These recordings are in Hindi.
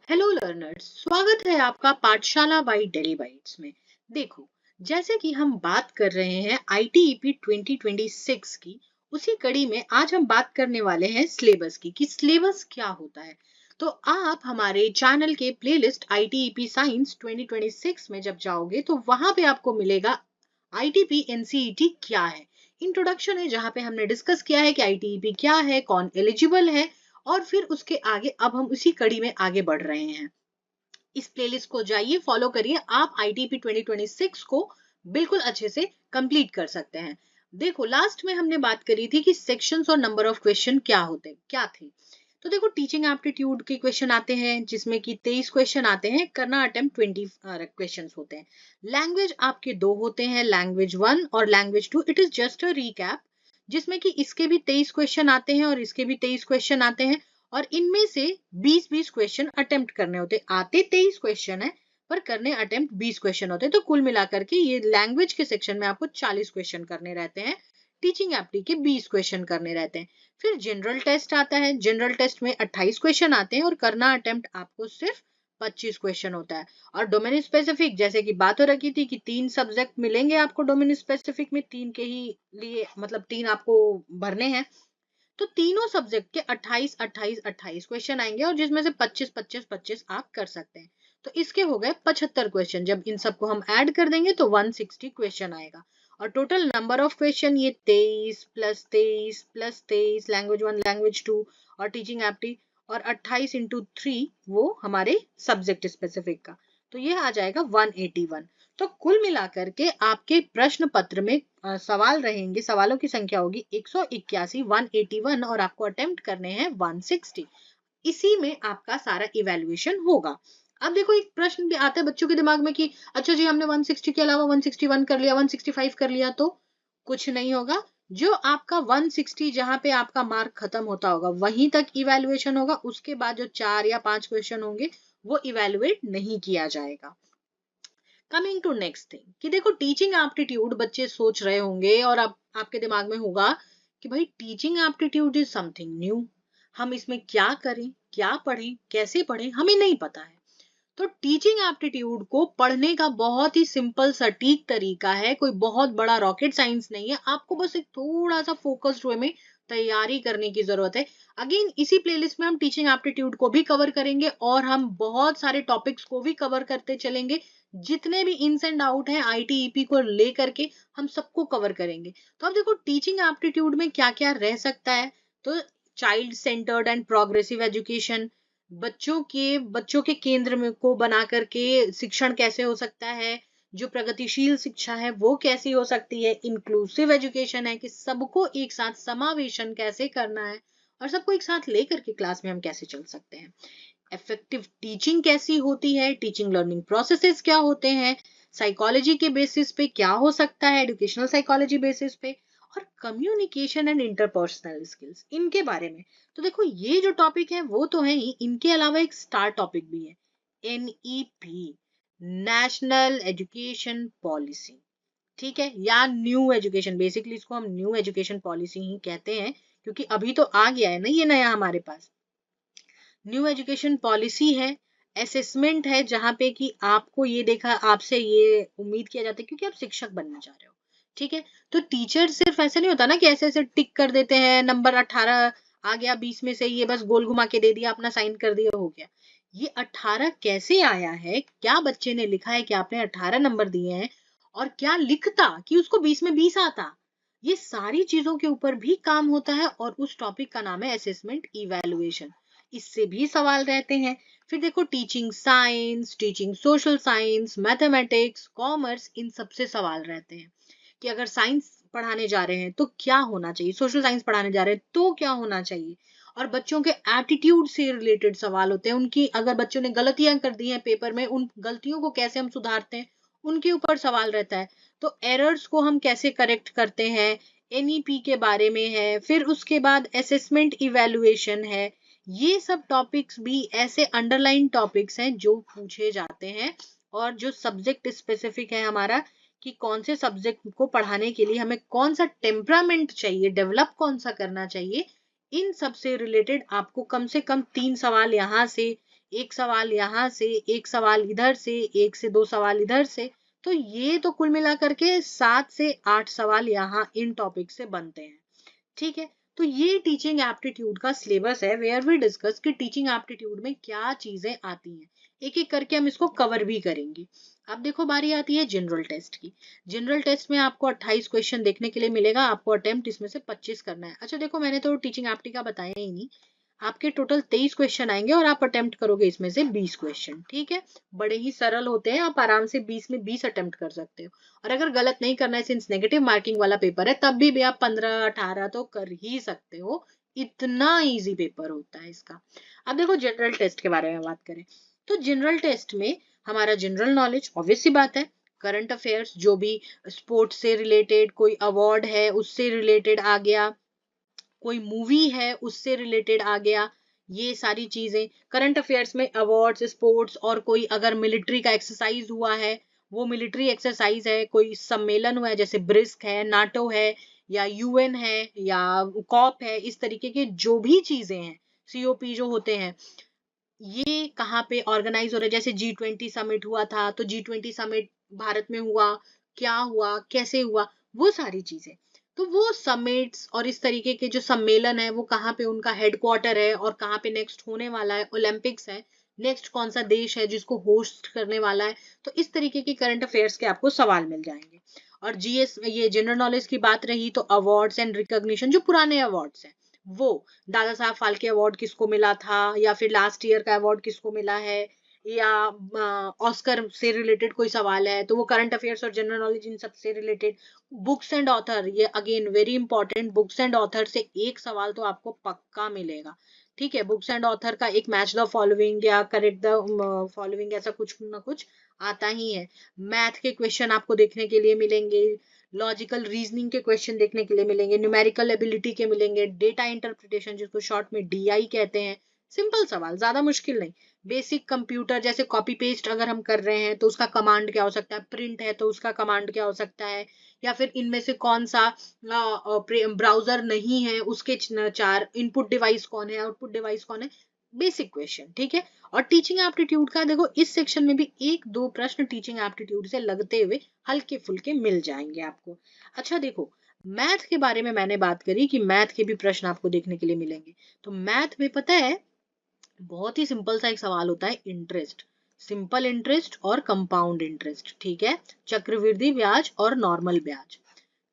हेलो लर्नर्स, स्वागत है आपका पाठशाला बाई डेली बाइट्स में। देखो, जैसे कि हम बात कर रहे हैं आईटीईपी 2026 की, उसी कड़ी में आज हम बात करने वाले हैं सिलेबस की कि सिलेबस क्या होता है। तो आप हमारे चैनल के प्लेलिस्ट आईटीईपी साइंस 2026 में जब जाओगे तो वहां पे आपको मिलेगा आईटीपी एनसीईटी क्या है। इंट्रोडक्शन है जहां पे हमने डिस्कस किया है कि आईटीईपी क्या है, कौन एलिजिबल है, और फिर उसके आगे अब हम उसी कड़ी में आगे बढ़ रहे हैं। इस प्लेलिस्ट को जाइए, फॉलो करिए, आप आईटीपी 2026 को बिल्कुल अच्छे से कंप्लीट कर सकते हैं। देखो, लास्ट में हमने बात करी थी कि सेक्शंस और नंबर ऑफ क्वेश्चन क्या थे। तो देखो, टीचिंग एप्टीट्यूड के क्वेश्चन आते हैं जिसमें कि 23 क्वेश्चन आते हैं, करना अटेम्प्ट 20 क्वेश्चन होते हैं। लैंग्वेज आपके दो होते हैं, लैंग्वेज 1 और language 2। It is just a recap, जिसमें कि इसके भी 23 क्वेश्चन आते हैं और इसके भी 23 क्वेश्चन आते हैं, और इनमें से 20-20 क्वेश्चन अटेम्प्ट करने होते। आते 23 क्वेश्चन है पर करने अटेम्प्ट 20 क्वेश्चन होते हैं। तो कुल मिलाकर के ये लैंग्वेज के सेक्शन में आपको 40 क्वेश्चन करने रहते हैं, टीचिंग एप्टी के 20 क्वेश्चन करने रहते हैं। फिर जनरल टेस्ट आता है, जनरल टेस्ट में 28 क्वेश्चन आते हैं और करना अटेम्प्ट आपको सिर्फ 25 क्वेश्चन होता है। और डोमेन स्पेसिफिक, जैसे कि बात हो रखी थी कि 3 सब्जेक्ट मिलेंगे आपको डोमेन स्पेसिफिक में, 3 के ही लिए मतलब 3 आपको भरने हैं। तो तीनों सब्जेक्ट के 28 28 28 क्वेश्चन आएंगे और जिसमें से 25 25 25 आप कर सकते हैं। तो इसके हो गए 75 क्वेश्चन। जब इन सबको हम ऐड कर देंगे तो 160 क्वेश्चन आएगा। और टोटल नंबर ऑफ क्वेश्चन ये 23 प्लस 23 प्लस 23, लैंग्वेज 1 लैंग्वेज 2 और टीचिंग एप्टी, और 28 इंटू 3 वो हमारे सब्जेक्ट स्पेसिफिक का, तो ये आ जाएगा 181। तो कुल मिलाकर के आपके प्रश्न पत्र में सवाल रहेंगे, सवालों की संख्या होगी 181 181, और आपको अटेम्प्ट करने हैं 160। इसी में आपका सारा इवैल्यूएशन होगा। अब देखो, एक प्रश्न भी आता है बच्चों के दिमाग में कि अच्छा जी, हमने 160 के अलावा 161 कर लिया, 165 कर लिया, तो कुछ नहीं होगा। जो आपका 160 जहां पे आपका मार्क खत्म होता होगा वहीं तक इवैल्यूएशन होगा। उसके बाद जो 4 या 5 क्वेश्चन होंगे वो इवैल्यूएट नहीं किया जाएगा। कमिंग टू नेक्स्ट थिंग कि देखो, टीचिंग एप्टीट्यूड बच्चे सोच रहे होंगे और अब आपके दिमाग में होगा कि भाई teaching aptitude is something new, हम इसमें क्या करें, क्या पढ़ें, कैसे पढ़ें, हमें नहीं पता है। तो टीचिंग एप्टीट्यूड को पढ़ने का बहुत ही सिंपल सटीक तरीका है, कोई बहुत बड़ा रॉकेट साइंस नहीं है। आपको बस एक थोड़ा सा फोकस्ड वे में तैयारी करने की जरूरत है। अगेन इसी प्लेलिस्ट में हम टीचिंग एप्टीट्यूड को भी कवर करेंगे और हम बहुत सारे टॉपिक्स को भी कवर करते चलेंगे। जितने भी इन्स एंड आउट हैं आईटीईपी को लेकर के हम सबको कवर करेंगे। तो अब देखो, टीचिंग एप्टीट्यूड में क्या क्या रह सकता है। तो child centred and progressive education, बच्चों के केंद्र में को बना करके शिक्षण कैसे हो सकता है, जो प्रगतिशील शिक्षा है वो कैसी हो सकती है। इंक्लूसिव एजुकेशन है कि सबको एक साथ समावेशन कैसे करना है और सबको एक साथ लेकर के क्लास में हम कैसे चल सकते हैं। इफेक्टिव टीचिंग कैसी होती है, टीचिंग लर्निंग प्रोसेसेस क्या होते हैं, साइकोलॉजी के बेसिस पे क्या हो सकता है, एजुकेशनल साइकोलॉजी बेसिस पे, और कम्युनिकेशन एंड इंटरपर्सनल स्किल्स, इनके बारे में। तो देखो, ये जो टॉपिक है वो तो है ही, इनके अलावा एक स्टार टॉपिक भी है, एनईपी, नेशनल एजुकेशन पॉलिसी। ठीक है, या न्यू एजुकेशन, बेसिकली इसको हम न्यू एजुकेशन पॉलिसी ही कहते हैं क्योंकि अभी तो आ गया है ना ये नया हमारे पास। न्यू एजुकेशन पॉलिसी है, असेसमेंट है, जहां पे कि आपको ये देखा, आपसे ये उम्मीद किया जाता है क्योंकि आप शिक्षक बनना चाह रहे हो। ठीक है, तो टीचर सिर्फ ऐसे नहीं होता ना कि ऐसे ऐसे टिक कर देते हैं, नंबर 18 आ गया 20 में से, ये बस गोल घुमा के दे दिया, अपना साइन कर दिया, हो गया। ये 18 कैसे आया है, क्या बच्चे ने लिखा है कि आपने 18 नंबर दिए हैं, और क्या लिखता कि उसको 20 में 20 आता, ये सारी चीजों के ऊपर भी काम होता है। और उस टॉपिक का नाम है असेसमेंट इवैल्यूएशन, इससे भी सवाल रहते हैं। फिर देखो, teaching science, teaching social science, mathematics, commerce, इन सब से सवाल रहते हैं कि अगर साइंस पढ़ाने जा रहे हैं तो क्या होना चाहिए, सोशल साइंस पढ़ाने जा रहे हैं तो क्या होना चाहिए। और बच्चों के एटीट्यूड से रिलेटेड सवाल होते हैं, उनकी अगर बच्चों ने गलतियां कर दी हैं पेपर में, उन गलतियों को कैसे हम सुधारते हैं, उनके ऊपर सवाल रहता है। तो एरर्स को हम कैसे करेक्ट करते हैं, एनईपी के बारे में है। फिर उसके बाद असेसमेंट इवैल्यूएशन है। ये सब टॉपिक्स भी ऐसे अंडरलाइन टॉपिक्स हैं जो पूछे जाते हैं, और जो सब्जेक्ट स्पेसिफिक है हमारा, कि कौन से सब्जेक्ट को पढ़ाने के लिए हमें कौन सा टेम्परामेंट चाहिए, डेवलप कौन सा करना चाहिए, इन सब से रिलेटेड आपको कम से कम 3 सवाल यहाँ से, एक सवाल यहाँ से, एक सवाल इधर से, एक से दो सवाल इधर से, तो ये तो कुल मिला करके 7 से 8 सवाल यहाँ इन टॉपिक से बनते हैं। ठीक है, तो ये टीचिंग एप्टीट्यूड का सिलेबस है, वेयर वी डिस्कस कि टीचिंग एप्टीट्यूड में क्या चीजें आती हैं। एक एक करके हम इसको कवर भी करेंगे। अब देखो बारी आती है जनरल टेस्ट की। जनरल टेस्ट में आपको 28 क्वेश्चन देखने के लिए मिलेगा, आपको अटेम्प्ट इसमें से 25 करना है। अच्छा देखो, मैंने तो टीचिंग एप्टी का बताया ही नहीं। आपके टोटल 23 क्वेश्चन आएंगे और आप अटेम्प्ट करोगे इसमें से 20 क्वेश्चन। ठीक है, बड़े ही सरल होते हैं, आप आराम से 20 में 20 अटेम्प्ट कर सकते हो। और अगर गलत नहीं करना है, सिंस नेगेटिव मार्किंग वाला पेपर है, तब भी आप 15-18 तो कर ही सकते हो। इतना इजी पेपर होता है इसका। अब देखो जनरल टेस्ट के बारे में बात करें, तो जनरल टेस्ट में हमारा जनरल नॉलेज ऑब्वियस सी बात है, करंट अफेयर्स, जो भी स्पोर्ट्स से रिलेटेड कोई अवार्ड है उससे रिलेटेड आ गया, कोई मूवी है उससे रिलेटेड आ गया, ये सारी चीजें करंट अफेयर्स में। अवार्ड्स, स्पोर्ट्स, और कोई अगर मिलिट्री का एक्सरसाइज हुआ है, वो मिलिट्री एक्सरसाइज है, कोई सम्मेलन हुआ है जैसे ब्रिस्क है, नाटो है, या यूएन है, या कॉप है, इस तरीके के जो भी चीजें हैं, सीओपी जो होते हैं, ये कहाँ पे ऑर्गेनाइज हो रहा है। जैसे G20 समिट हुआ था, तो G20 समिट भारत में हुआ, क्या हुआ, कैसे हुआ, वो सारी चीजें। तो वो समिट्स और इस तरीके के जो सम्मेलन है, वो कहाँ पे उनका हेडक्वार्टर है, और कहाँ पे नेक्स्ट होने वाला है, ओलंपिक्स है, नेक्स्ट कौन सा देश है जिसको होस्ट करने वाला है। तो इस तरीके के करंट अफेयर्स के आपको सवाल मिल जाएंगे। और जीएस, ये जनरल नॉलेज की बात रही, तो अवार्ड्स एंड रिकॉग्निशन, जो पुराने अवार्ड्स हैं, वो दादा साहब फाल्के अवार्ड किसको मिला था, या फिर लास्ट ईयर का अवार्ड किसको मिला है, या ऑस्कर से रिलेटेड कोई सवाल है, तो वो करंट अफेयर्स और जनरल नॉलेज इन सब से रिलेटेड। बुक्स एंड ऑथर, ये again very important, books and author से एक सवाल तो आपको पक्का मिलेगा। ठीक है, बुक्स एंड ऑथर का एक मैच द फॉलोइंग या करेक्ट द फॉलोइंग, ऐसा कुछ ना कुछ आता ही है। मैथ के क्वेश्चन आपको देखने के लिए मिलेंगे, लॉजिकल रीजनिंग के क्वेश्चन देखने के लिए मिलेंगे, न्यूमेरिकल एबिलिटी के मिलेंगे, डेटा इंटरप्रिटेशन जिसको शॉर्ट में डीआई कहते हैं। सिंपल सवाल, ज्यादा मुश्किल नहीं। बेसिक कंप्यूटर, जैसे कॉपी पेस्ट अगर हम कर रहे हैं तो उसका कमांड क्या हो सकता है, प्रिंट है तो उसका कमांड क्या हो सकता है, या फिर इनमें से कौन सा ब्राउजर नहीं है, उसके 4 इनपुट डिवाइस कौन है, आउटपुट डिवाइस कौन है। बेसिक क्वेश्चन, ठीक है। और टीचिंग एप्टीट्यूड का देखो, इस सेक्शन में भी एक दो प्रश्न टीचिंग एप्टीट्यूड से लगते हुए हल्के फुल्के मिल जाएंगे आपको। अच्छा देखो, मैथ के बारे में मैंने बात करी कि मैथ के भी प्रश्न आपको देखने के लिए मिलेंगे। तो मैथ में पता है, बहुत ही सिंपल सा एक सवाल होता है, इंटरेस्ट, सिंपल इंटरेस्ट और कंपाउंड इंटरेस्ट। ठीक है, चक्रवृद्धि ब्याज और नॉर्मल ब्याज,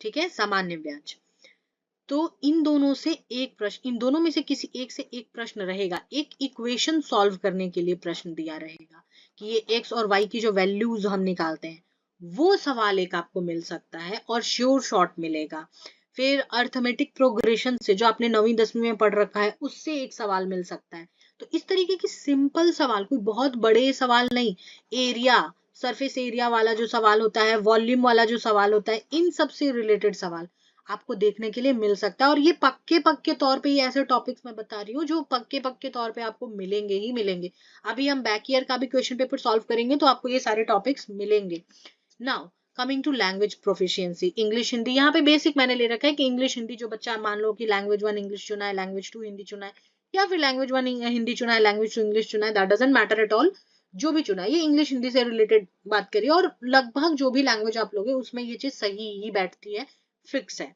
ठीक है, सामान्य ब्याज। तो इन दोनों से एक प्रश्न, इन दोनों में से किसी एक से एक प्रश्न रहेगा। एक इक्वेशन सॉल्व करने के लिए प्रश्न दिया रहेगा कि ये एक्स और वाई की जो वैल्यूज हम निकालते हैं, वो सवाल एक आपको मिल सकता है, और श्योर शॉर्ट मिलेगा। फिर अर्थमेटिक प्रोग्रेशन से, जो आपने 9वीं 10वीं में पढ़ रखा है, उससे एक सवाल मिल सकता है। तो इस तरीके की सिंपल सवाल, कोई बहुत बड़े सवाल नहीं, एरिया, सरफेस एरिया वाला जो सवाल होता है, वॉल्यूम वाला जो सवाल होता है, इन सब से रिलेटेड सवाल आपको देखने के लिए मिल सकता है। और ये पक्के पक्के तौर पे, ये ऐसे टॉपिक्स मैं बता रही हूँ जो पक्के पक्के तौर पे आपको मिलेंगे ही मिलेंगे। अभी हम बैक ईयर का भी क्वेश्चन पेपर सॉल्व करेंगे तो आपको ये सारे टॉपिक्स मिलेंगे। Now coming to language proficiency, English Hindi, यहाँ पे बेसिक मैंने ले रखा है कि इंग्लिश हिंदी, जो बच्चा मान लो कि लैंग्वेज 1 इंग्लिश चुना है, लैंग्वेज 2 हिंदी चुना है, या फिर लैंग्वेज 1 हिंदी चुना है, लैंग्वेज 2 इंग्लिश चुना है, that doesn't matter at all. जो भी चुना है, ये इंग्लिश हिंदी से रिलेटेड बात करिए, और लगभग जो भी लैंग्वेज आप लोगे उसमें ये चीज सही ही बैठती है, फिक्स है।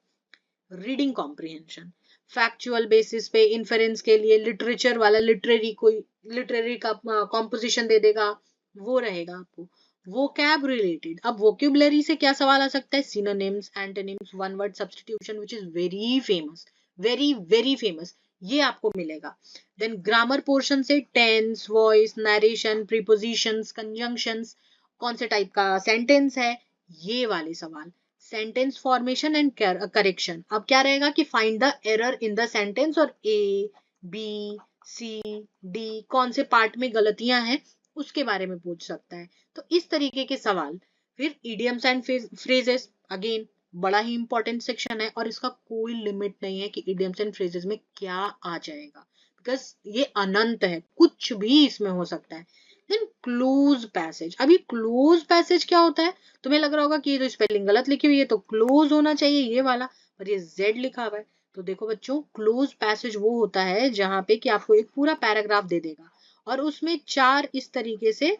रीडिंग कॉम्प्रिहेंशन, फैक्चुअल बेसिस पे इन्फेरेंस के लिए लिटरेचर वाला, लिटरेरी, कोई लिटरेरी का कॉम्पोजिशन दे देगा, वो रहेगा आपको। वोकैब रिलेटेड, अब वोकेबुलरी से क्या सवाल आ सकता है, synonyms, antonyms, one word substitution, which is very famous, very very famous, ये आपको मिलेगा। देन ग्रामर पोर्शन से tense, voice, narration, prepositions, conjunctions, कौन से टाइप का सेंटेंस है, ये वाले सवाल। सेंटेंस फॉर्मेशन एंड करेक्शन, अब क्या रहेगा कि find the error in the sentence, और ए बी सी डी कौन से पार्ट में गलतियां हैं उसके बारे में पूछ सकता है। तो इस तरीके के सवाल। फिर इडियम्स एंड फ्रेजेस, अगेन बड़ा ही इंपॉर्टेंट सेक्शन है, और इसका कोई लिमिट नहीं है कि इडियम्स एंड फ्रेजेस में क्या आ जाएगा, बिकॉज ये अनंत है, कुछ भी इसमें हो सकता है। देन क्लोज पैसेज, अभी क्लोज पैसेज क्या होता है, तुम्हें लग रहा होगा कि ये तो स्पेलिंग गलत लिखी हुई है, तो क्लोज होना चाहिए ये वाला, पर ये जेड लिखा हुआ है। तो देखो बच्चों, क्लोज पैसेज वो होता है जहां पे कि आपको एक पूरा पैराग्राफ दे देगा, और उसमें 4 इस तरीके से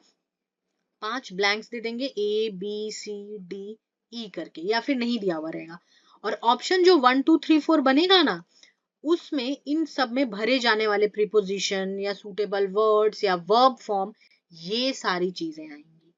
5 ब्लैंक्स दे देंगे A B C D E करके, या फिर नहीं दिया हुआ रहेगा। और ऑप्शन जो 1 2 3 4 बनेगा ना, उसमें इन सब में भरे जाने वाले प्रीपोजिशन या सूटेबल वर्ड्स या वर्ब फॉर्म, ये सारी चीजें आएंगी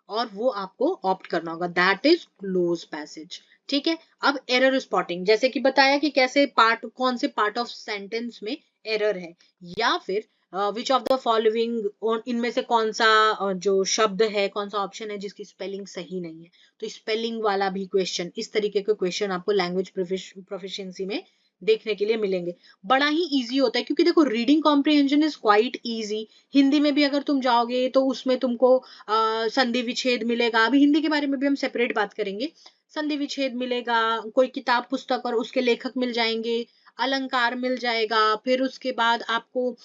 और वो आपको ऑप्ट करना होगा। That is close passage. ठीक है। अब एरर स्पॉटिंग, जैसे कि बताया कि कैसे पार्ट, कौन से पार्ट ऑफ सेंटेंस में एरर है, या फिर विच ऑफ द फॉलोइंग, इनमें से कौन सा जो शब्द है, कौन सा ऑप्शन है जिसकी स्पेलिंग सही नहीं है। तो स्पेलिंग वाला भी क्वेश्चन, इस तरीके के क्वेश्चन आपको लैंग्वेज प्रोफिशिएंसी में देखने के लिए मिलेंगे। बड़ा ही इजी होता है, क्योंकि देखो reading comprehension is quite easy. Hindi में भी अगर तुम जाओगे तो उसमें तुमको संधि विच्छेद मिलेगा। अभी हिंदी के बारे में भी हम सेपरेट बात करेंगे। संधि विच्छेद मिलेगा, कोई किताब पुस्तक और उसके लेखक मिल जाएंगे, अलंकार मिल जाएगा। फिर उसके बाद आपको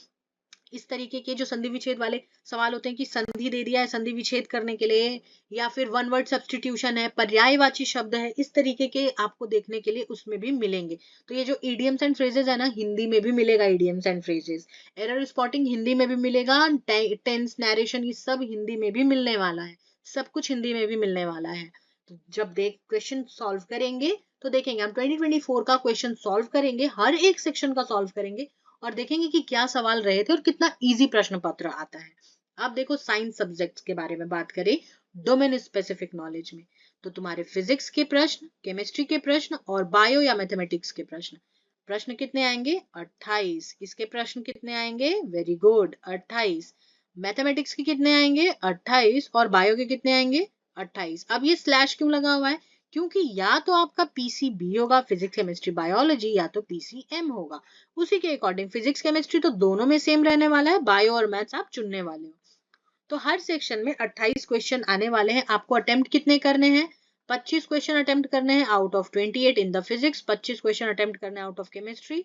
इस तरीके के जो संधि विच्छेद वाले सवाल होते हैं कि संधि दे दिया है संधि विच्छेद करने के लिए, या फिर वन वर्ड सब्स्टिट्यूशन है, पर्यायवाची शब्द है, इस तरीके के आपको देखने के लिए उसमें भी मिलेंगे। तो ये जो इडियम्स एंड फ्रेजेस है ना, हिंदी में भी मिलेगा idioms and phrases. Error spotting Hindi में भी मिलेगा, टेंस, नरेशन, ये सब हिंदी में भी मिलने वाला है। सब कुछ हिंदी में भी मिलने वाला है। तो जब क्वेश्चन सॉल्व करेंगे तो देखेंगे, हम 2024 का क्वेश्चन सॉल्व करेंगे, हर एक सेक्शन का सॉल्व करेंगे और देखेंगे कि क्या सवाल रहे थे और कितना इजी प्रश्न पत्र आता है। अब देखो साइंस सब्जेक्ट्स के बारे में बात करें डोमेन स्पेसिफिक नॉलेज में, तो तुम्हारे फिजिक्स के प्रश्न, केमिस्ट्री के प्रश्न और बायो या मैथमेटिक्स के प्रश्न, प्रश्न कितने आएंगे? 28। इसके प्रश्न कितने आएंगे? Very good, 28। मैथमेटिक्स के कितने आएंगे? 28। और बायो के कितने आएंगे? 28। अब ये स्लैश क्यों लगा हुआ है? क्योंकि या तो आपका पीसीबी होगा, फिजिक्स केमिस्ट्री बायोलॉजी, या तो पीसीएम होगा। उसी के अकॉर्डिंग फिजिक्स केमिस्ट्री तो दोनों में सेम रहने वाला है, बायो और मैथ्स आप चुनने वाले हो। तो हर सेक्शन में 28 क्वेश्चन आने वाले हैं। आपको अटेम्प्ट कितने करने हैं? 25 क्वेश्चन अटेम्प्ट करने हैं out of 28 in the physics, 25 question attempt करने out of chemistry,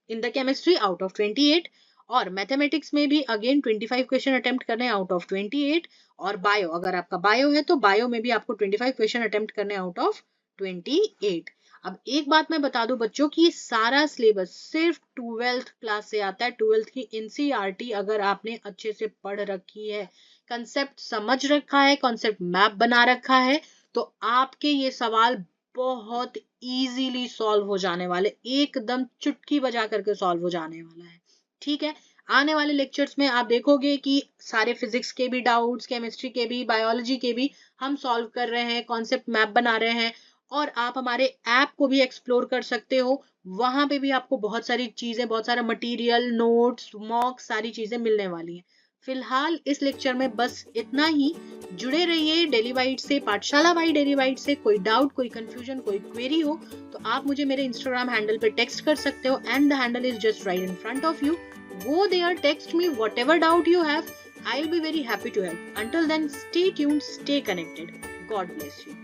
in the chemistry out of 28। और मैथमेटिक्स में भी अगेन 25 क्वेश्चन अटेम्प्ट करने आउट ऑफ 28। और बायो, अगर आपका बायो है तो बायो में भी आपको 25 क्वेश्चन अटेम्प्ट करने आउट ऑफ 28। अब एक बात मैं बता दूं बच्चों कि ये सारा सिलेबस सिर्फ 12th क्लास से आता है। 12th की एनसीईआरटी अगर आपने अच्छे से पढ़ रखी है, कंसेप्ट समझ रखा है, कंसेप्ट मैप बना रखा है, तो आपके ये सवाल बहुत इजीली सॉल्व हो जाने वाले, एकदम चुटकी बजा करके सॉल्व हो जाने वाला है। ठीक है। आने वाले लेक्चर्स में आप देखोगे कि सारे फिजिक्स के भी डाउट्स, केमिस्ट्री के भी, बायोलॉजी के भी हम सॉल्व कर रहे हैं, कॉन्सेप्ट मैप बना रहे हैं। और आप हमारे ऐप को भी एक्सप्लोर कर सकते हो, वहां पे भी आपको बहुत सारी चीजें, बहुत सारा मटेरियल, नोट्स, मॉक, सारी चीजें मिलने वाली हैं। फिलहाल इस लेक्चर में बस इतना ही। जुड़े रहिए डेली बाइट से, पाठशाला बाई डेली बाइट से। कोई डाउट, कोई कंफ्यूजन, कोई क्वेरी हो तो आप मुझे मेरे इंस्टाग्राम हैंडल पे टेक्स्ट कर सकते हो, and the handle is just right in front of you. Go there, text me whatever doubt you have. I'll be very happy to help. Until then, stay tuned, stay connected. God bless you.